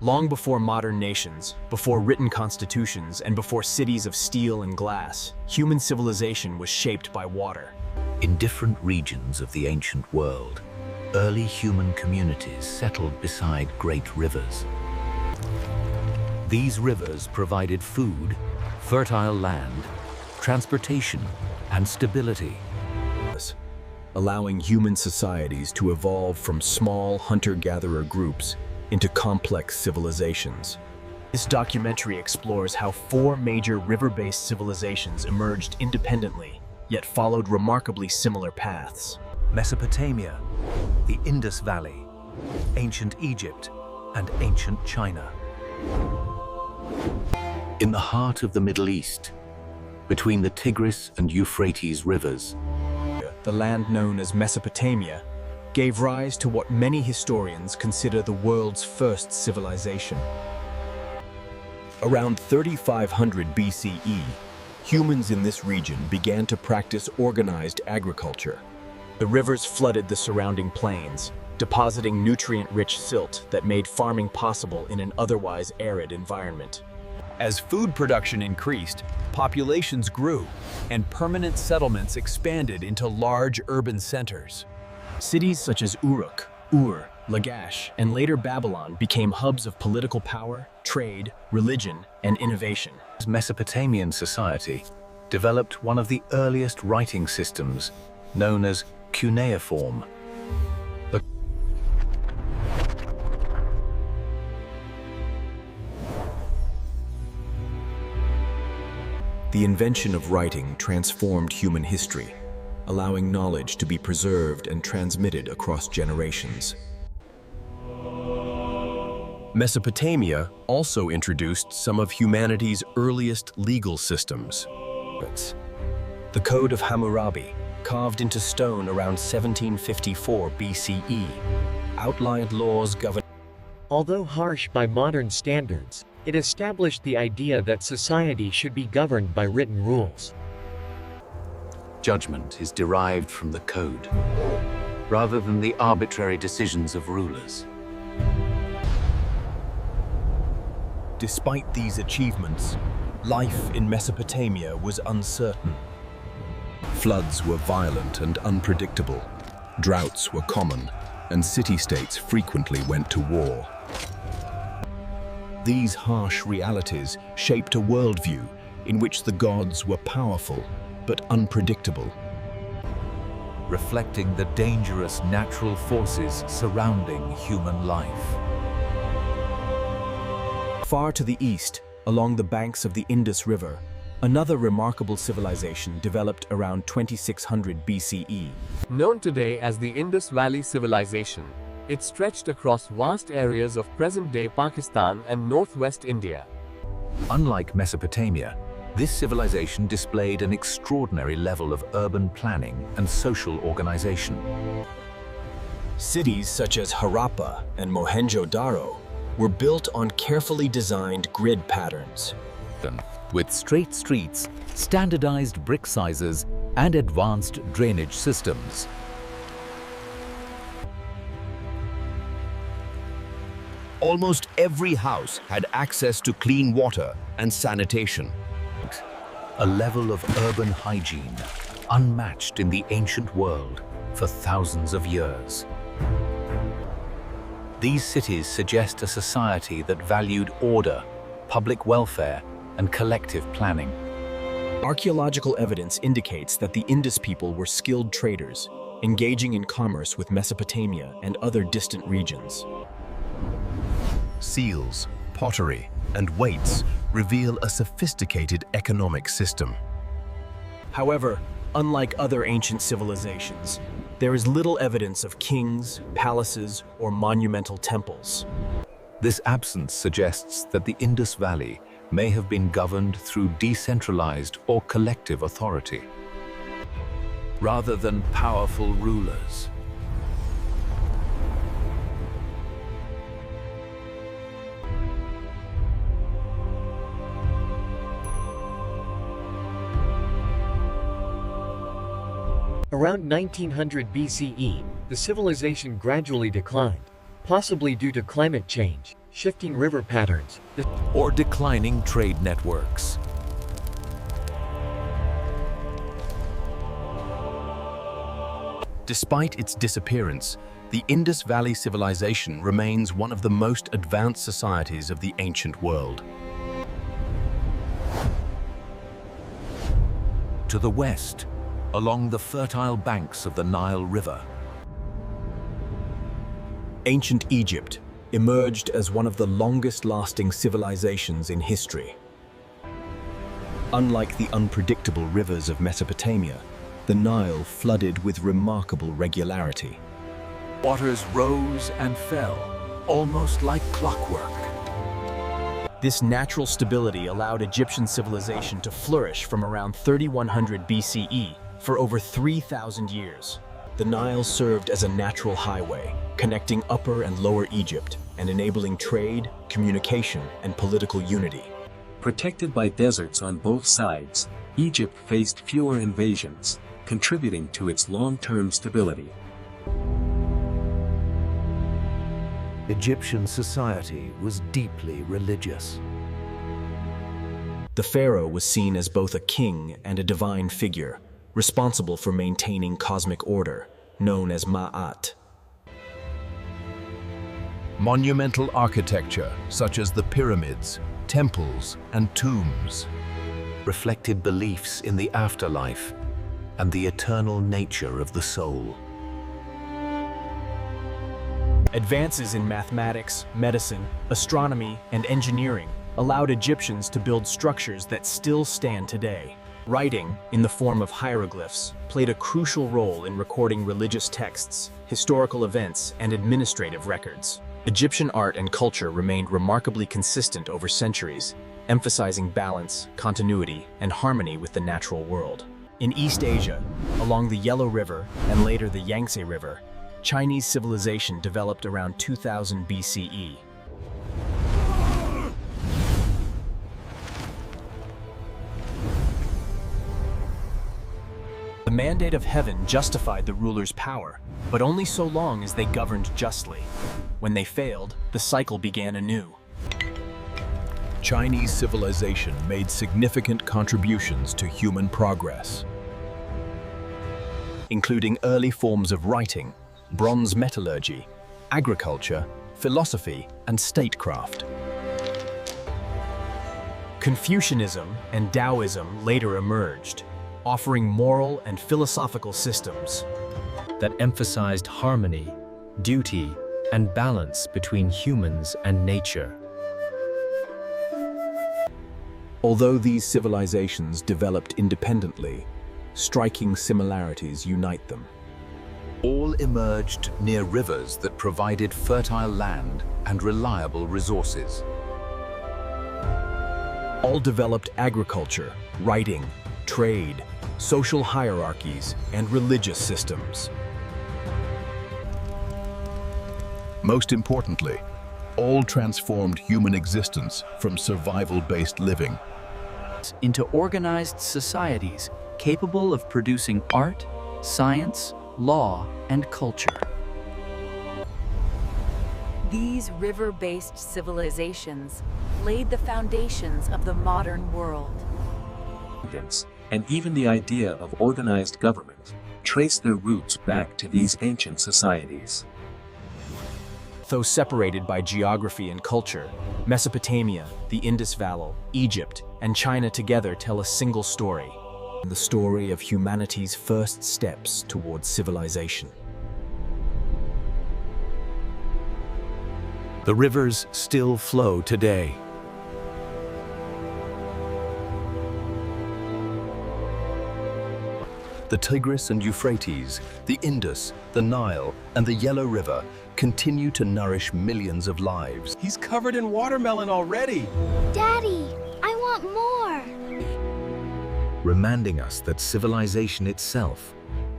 Long before modern nations, before written constitutions, and before cities of steel and glass, human civilization was shaped by water. In different regions of the ancient world, early human communities settled beside great rivers. These rivers provided food, fertile land, transportation, and stability, allowing human societies to evolve from small hunter-gatherer groups into complex civilizations. This documentary explores how 4 major river-based civilizations emerged independently, yet followed remarkably similar paths. Mesopotamia, the Indus Valley, ancient Egypt, and ancient China. In the heart of the Middle East, between the Tigris and Euphrates rivers, the land known as Mesopotamia gave rise to what many historians consider the world's first civilization. Around 3500 BCE, humans in this region began to practice organized agriculture. The rivers flooded the surrounding plains, depositing nutrient-rich silt that made farming possible in an otherwise arid environment. As food production increased, populations grew, and permanent settlements expanded into large urban centers. Cities such as Uruk, Ur, Lagash, and later Babylon became hubs of political power, trade, religion, and innovation. Mesopotamian society developed one of the earliest writing systems, known as cuneiform. The invention of writing transformed human history, allowing knowledge to be preserved and transmitted across generations. Mesopotamia also introduced some of humanity's earliest legal systems. The Code of Hammurabi, carved into stone around 1754 BCE, outlined laws governing. Although harsh by modern standards, it established the idea that society should be governed by written rules. Judgment is derived from the code, rather than the arbitrary decisions of rulers. Despite these achievements, life in Mesopotamia was uncertain. Floods were violent and unpredictable, droughts were common, and city-states frequently went to war. These harsh realities shaped a worldview in which the gods were powerful but unpredictable, reflecting the dangerous natural forces surrounding human life. Far to the east, along the banks of the Indus River, another remarkable civilization developed around 2600 BCE. Known today as the Indus Valley Civilization, it stretched across vast areas of present-day Pakistan and northwest India. Unlike Mesopotamia, this civilization displayed an extraordinary level of urban planning and social organization. Cities such as Harappa and Mohenjo-Daro were built on carefully designed grid patterns. With straight streets, standardized brick sizes, and advanced drainage systems. Almost every house had access to clean water and sanitation. A level of urban hygiene unmatched in the ancient world for thousands of years. These cities suggest a society that valued order, public welfare, and collective planning. Archaeological evidence indicates that the Indus people were skilled traders, engaging in commerce with Mesopotamia and other distant regions. Seals, pottery, and weights reveal a sophisticated economic system. However, unlike other ancient civilizations, there is little evidence of kings, palaces, or monumental temples. This absence suggests that the Indus Valley may have been governed through decentralized or collective authority, rather than powerful rulers. Around 1900 BCE, the civilization gradually declined, possibly due to climate change, shifting river patterns, or declining trade networks. Despite its disappearance, the Indus Valley civilization remains one of the most advanced societies of the ancient world. To the west, along the fertile banks of the Nile River, Ancient Egypt emerged as one of the longest-lasting civilizations in history. Unlike the unpredictable rivers of Mesopotamia, the Nile flooded with remarkable regularity. waters rose and fell, almost like clockwork. This natural stability allowed Egyptian civilization to flourish from around 3100 BCE for over 3,000 years. The Nile served as a natural highway, connecting Upper and Lower Egypt and enabling trade, communication, and political unity. Protected by deserts on both sides, Egypt faced fewer invasions, contributing to its long-term stability. Egyptian society was deeply religious. The pharaoh was seen as both a king and a divine figure, responsible for maintaining cosmic order, known as Ma'at. Monumental architecture, such as the pyramids, temples, and tombs, Reflected beliefs in the afterlife and the eternal nature of the soul. Advances in mathematics, medicine, astronomy, and engineering allowed Egyptians to build structures that still stand today. Writing, in the form of hieroglyphs, played a crucial role in recording religious texts, historical events, and administrative records. Egyptian art and culture remained remarkably consistent over centuries, emphasizing balance, continuity, and harmony with the natural world. In East Asia, along the Yellow River and later the Yangtze River, Chinese civilization developed around 2000 BCE. The mandate of heaven justified the ruler's power, but only so long as they governed justly. When they failed, the cycle began anew. Chinese civilization made significant contributions to human progress, including early forms of writing, bronze metallurgy, agriculture, philosophy, and statecraft. Confucianism and Taoism later emerged, offering moral and philosophical systems that emphasized harmony, duty, and balance between humans and nature. Although these civilizations developed independently, striking similarities unite them. All emerged near rivers that provided fertile land and reliable resources. All developed agriculture, writing, trade, social hierarchies, and religious systems. most importantly, all transformed human existence from survival-based living into organized societies capable of producing art, science, law, and culture. These river-based civilizations laid the foundations of the modern world. And even the idea of organized government trace their roots back to these ancient societies. Though separated by geography and culture, Mesopotamia, the Indus Valley, Egypt, and China together tell a single story, the story of humanity's first steps towards civilization. The rivers still flow today. The Tigris and Euphrates, the Indus, the Nile, and the Yellow River continue to nourish millions of lives. He's covered in watermelon already. Daddy, I want more. Reminding us that civilization itself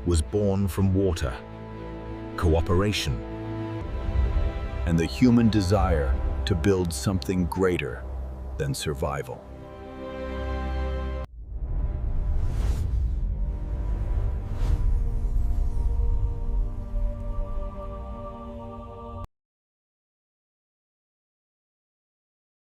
was born from water, cooperation, and the human desire to build something greater than survival.